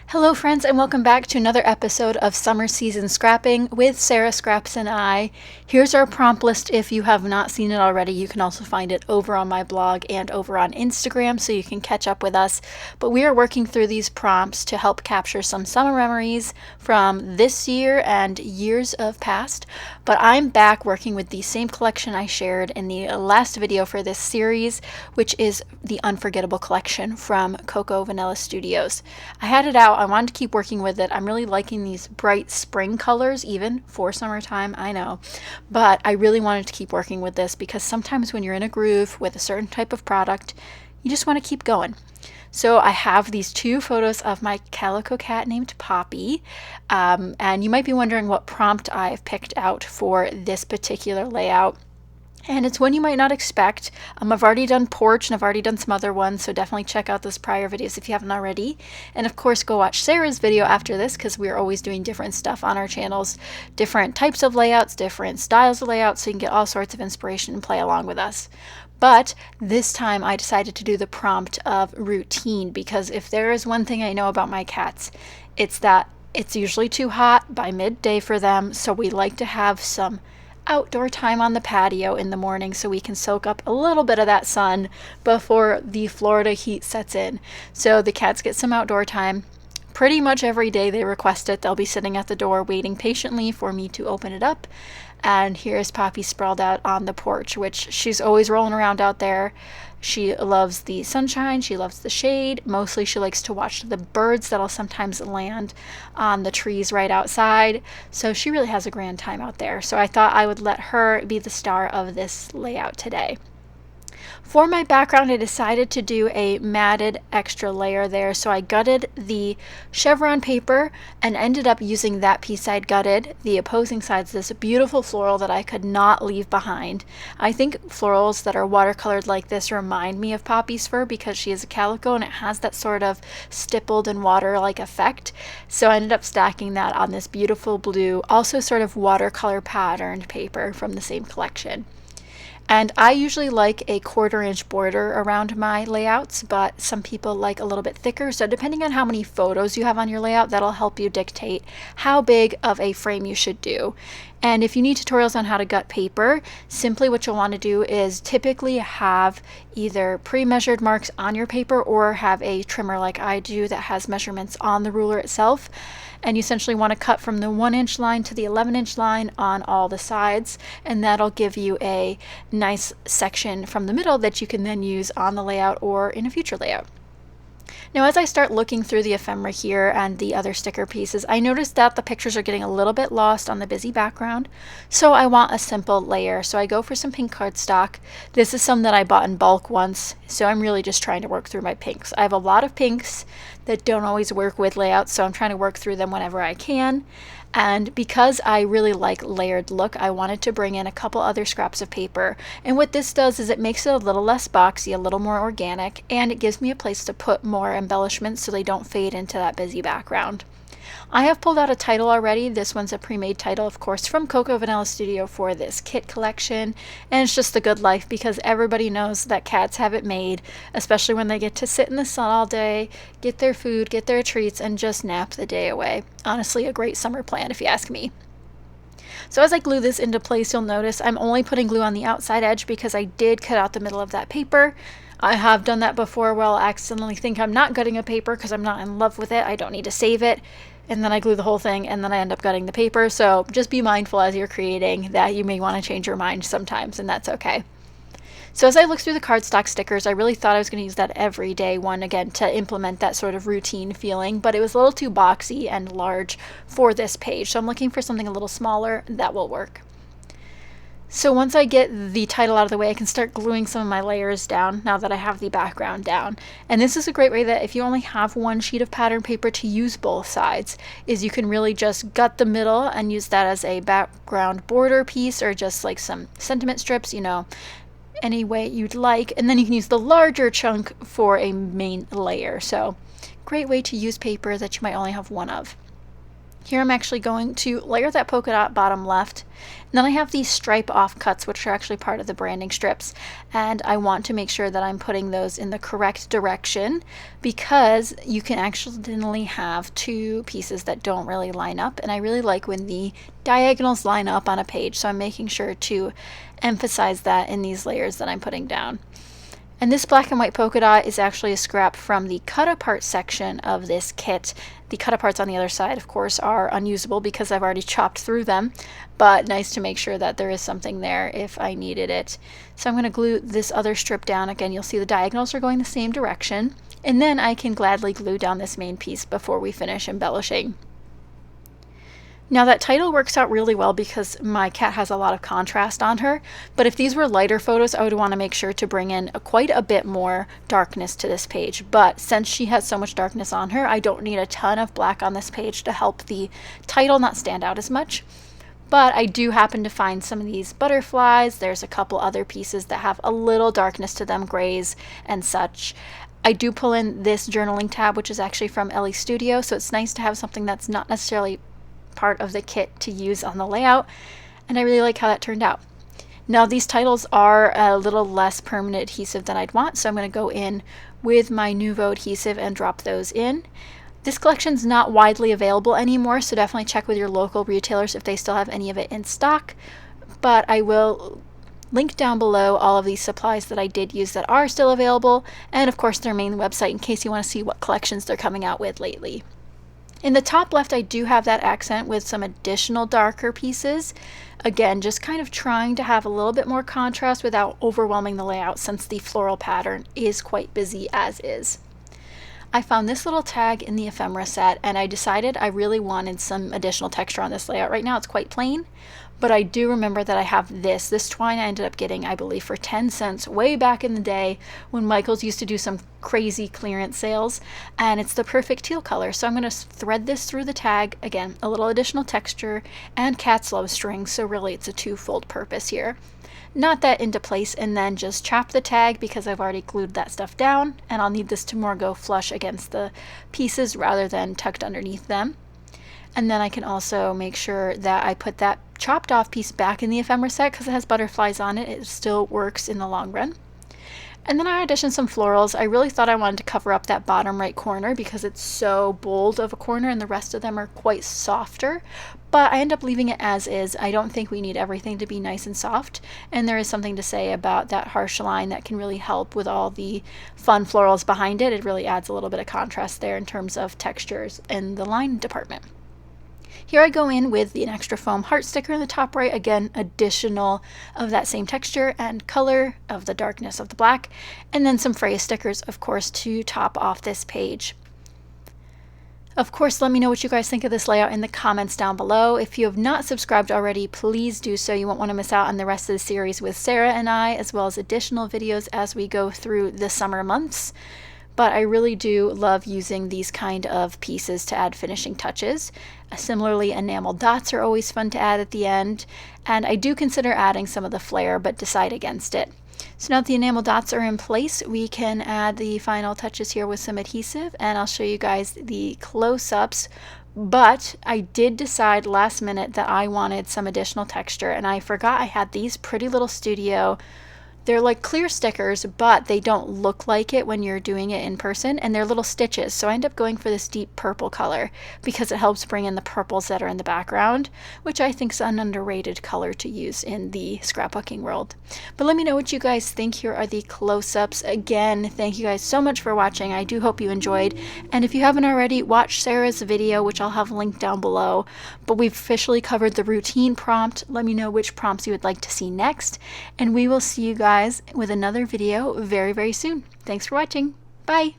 Hello, friends, and welcome back to another episode of Summer Season Scrapping with Sara Scraps and I. Here's our prompt list. If you have not seen it already, you can also find it over on my blog and over on Instagram, so you can catch up with us. But we are working through these prompts to help capture some summer memories from this year and years of past. But I'm back working with the same collection I shared in the last video for this series, which is the Unforgettable collection from Coco Vanilla Studios. I had it out. I wanted to keep working with it. I'm really liking these bright spring colors, even for summertime, I know. But I really wanted to keep working with this because sometimes when you're in a groove with a certain type of product, you just want to keep going. So I have these two photos of my calico cat named Poppy, and you might be wondering what prompt I've picked out for this particular layout. And it's one you might not expect. I've already done porch and I've already done some other ones, so definitely check out those prior videos if you haven't already. And of course, go watch Sarah's video after this because we're always doing different stuff on our channels, different types of layouts, different styles of layouts, so you can get all sorts of inspiration and play along with us. But this time I decided to do the prompt of routine because if there is one thing I know about my cats, it's that it's usually too hot by midday for them, so we like to have some outdoor time on the patio in the morning so we can soak up a little bit of that sun before the Florida heat sets in. So the cats get some outdoor time. Pretty much every day they request it. They'll be sitting at the door waiting patiently for me to open it up. And here's Poppy sprawled out on the porch, which she's always rolling around out there. She loves the sunshine, she loves the shade. Mostly she likes to watch the birds that'll sometimes land on the trees right outside. So she really has a grand time out there. So I thought I would let her be the star of this layout today. For my background, I decided to do a matted extra layer there, so I gutted the chevron paper and ended up using that piece I'd gutted. The opposing side's this beautiful floral that I could not leave behind. I think florals that are watercolored like this remind me of Poppy's fur because she is a calico and it has that sort of stippled and water-like effect. So I ended up stacking that on this beautiful blue, also sort of watercolor patterned paper from the same collection. And I usually like a 1/4-inch border around my layouts, but some people like a little bit thicker. So depending on how many photos you have on your layout, that'll help you dictate how big of a frame you should do. And if you need tutorials on how to gut paper, simply what you'll want to do is typically have either pre-measured marks on your paper or have a trimmer like I do that has measurements on the ruler itself. And you essentially want to cut from the 1-inch line to the 11-inch line on all the sides, and that'll give you a nice section from the middle that you can then use on the layout or in a future layout. Now, as I start looking through the ephemera here and the other sticker pieces, I noticed that the pictures are getting a little bit lost on the busy background, so I want a simple layer. So I go for some pink cardstock. This is some that I bought in bulk once, so I'm really just trying to work through my pinks. I have a lot of pinks that don't always work with layouts, so I'm trying to work through them whenever I can. And because I really like layered look, I wanted to bring in a couple other scraps of paper. And what this does is it makes it a little less boxy, a little more organic, and it gives me a place to put more embellishments so they don't fade into that busy background. I have pulled out a title already. This one's a pre-made title, of course, from Coco Vanilla Studio for this kit collection. And it's just the good life because everybody knows that cats have it made, especially when they get to sit in the sun all day, get their food, get their treats, and just nap the day away. Honestly, a great summer plan if you ask me. So as I glue this into place, you'll notice I'm only putting glue on the outside edge because I did cut out the middle of that paper. I have done that before where I'll accidentally think I'm not gutting a paper because I'm not in love with it. I don't need to save it. And then I glue the whole thing and then I end up gutting the paper. So just be mindful as you're creating that you may want to change your mind sometimes, and that's okay. So as I look through the cardstock stickers, I really thought I was going to use that everyday one again to implement that sort of routine feeling, but it was a little too boxy and large for this page. So I'm looking for something a little smaller that will work. So once I get the title out of the way, I can start gluing some of my layers down now that I have the background down. And this is a great way that if you only have one sheet of pattern paper to use both sides, is you can really just gut the middle and use that as a background border piece or just like some sentiment strips, any way you'd like. And then you can use the larger chunk for a main layer. So great way to use paper that you might only have one of. Here I'm actually going to layer that polka dot bottom left. And then I have these stripe offcuts, which are actually part of the branding strips. And I want to make sure that I'm putting those in the correct direction, because you can accidentally have two pieces that don't really line up. And I really like when the diagonals line up on a page. So I'm making sure to emphasize that in these layers that I'm putting down. And this black and white polka dot is actually a scrap from the cut apart section of this kit. The cut aparts on the other side, of course, are unusable because I've already chopped through them, but nice to make sure that there is something there if I needed it. So I'm going to glue this other strip down. Again, you'll see the diagonals are going the same direction, and then I can gladly glue down this main piece before we finish embellishing. Now that title works out really well because my cat has a lot of contrast on her, but if these were lighter photos, I would want to make sure to bring in quite a bit more darkness to this page. But since she has so much darkness on her, I don't need a ton of black on this page to help the title not stand out as much. But I do happen to find some of these butterflies. There's a couple other pieces that have a little darkness to them, grays and such. I do pull in this journaling tab, which is actually from Ellie Studio, so it's nice to have something that's not necessarily part of the kit to use on the layout, and I really like how that turned out. Now these titles are a little less permanent adhesive than I'd want, so I'm going to go in with my Nouveau adhesive and drop those in. This collection's not widely available anymore, so definitely check with your local retailers if they still have any of it in stock, but I will link down below all of these supplies that I did use that are still available, and of course their main website in case you want to see what collections they're coming out with lately. In the top left, I do have that accent with some additional darker pieces. Again, just kind of trying to have a little bit more contrast without overwhelming the layout since the floral pattern is quite busy as is. I found this little tag in the ephemera set, and I decided I really wanted some additional texture on this layout. Right now it's quite plain, but I do remember that I have this twine I ended up getting, I believe, for 10 cents way back in the day when Michaels used to do some crazy clearance sales, and it's the perfect teal color. So I'm going to thread this through the tag. Again, a little additional texture and cat's love string, so really it's a twofold purpose here. Knot that into place and then just chop the tag because I've already glued that stuff down, and I'll need this to more go flush against the pieces rather than tucked underneath them. And then I can also make sure that I put that chopped off piece back in the ephemera set because it has butterflies on it. It still works in the long run. And then I additioned some florals. I really thought I wanted to cover up that bottom right corner because it's so bold of a corner and the rest of them are quite softer, but I end up leaving it as is. I don't think we need everything to be nice and soft, and there is something to say about that harsh line that can really help with all the fun florals behind it. It really adds a little bit of contrast there in terms of textures in the line department. Here I go in with an extra foam heart sticker in the top right, again additional of that same texture and color of the darkness of the black, and then some Freya stickers, of course, to top off this page. Of course, let me know what you guys think of this layout in the comments down below. If you have not subscribed already, please do so. You won't want to miss out on the rest of the series with Sarah and I, as well as additional videos as we go through the summer months. But I really do love using these kind of pieces to add finishing touches. Similarly, enamel dots are always fun to add at the end, and I do consider adding some of the flare, but decide against it. So now that the enamel dots are in place, we can add the final touches here with some adhesive, and I'll show you guys the close-ups. But I did decide last minute that I wanted some additional texture, and I forgot I had these Pretty Little Studio. They're like clear stickers, but they don't look like it when you're doing it in person, and they're little stitches. So I end up going for this deep purple color because it helps bring in the purples that are in the background, which I think is an underrated color to use in the scrapbooking world. But let me know what you guys think. Here are the close-ups. Again, thank you guys so much for watching. I do hope you enjoyed. And if you haven't already, watch Sarah's video, which I'll have linked down below. But we've officially covered the routine prompt. Let me know which prompts you would like to see next, and we will see you guys with another video very, very soon. Thanks for watching. Bye.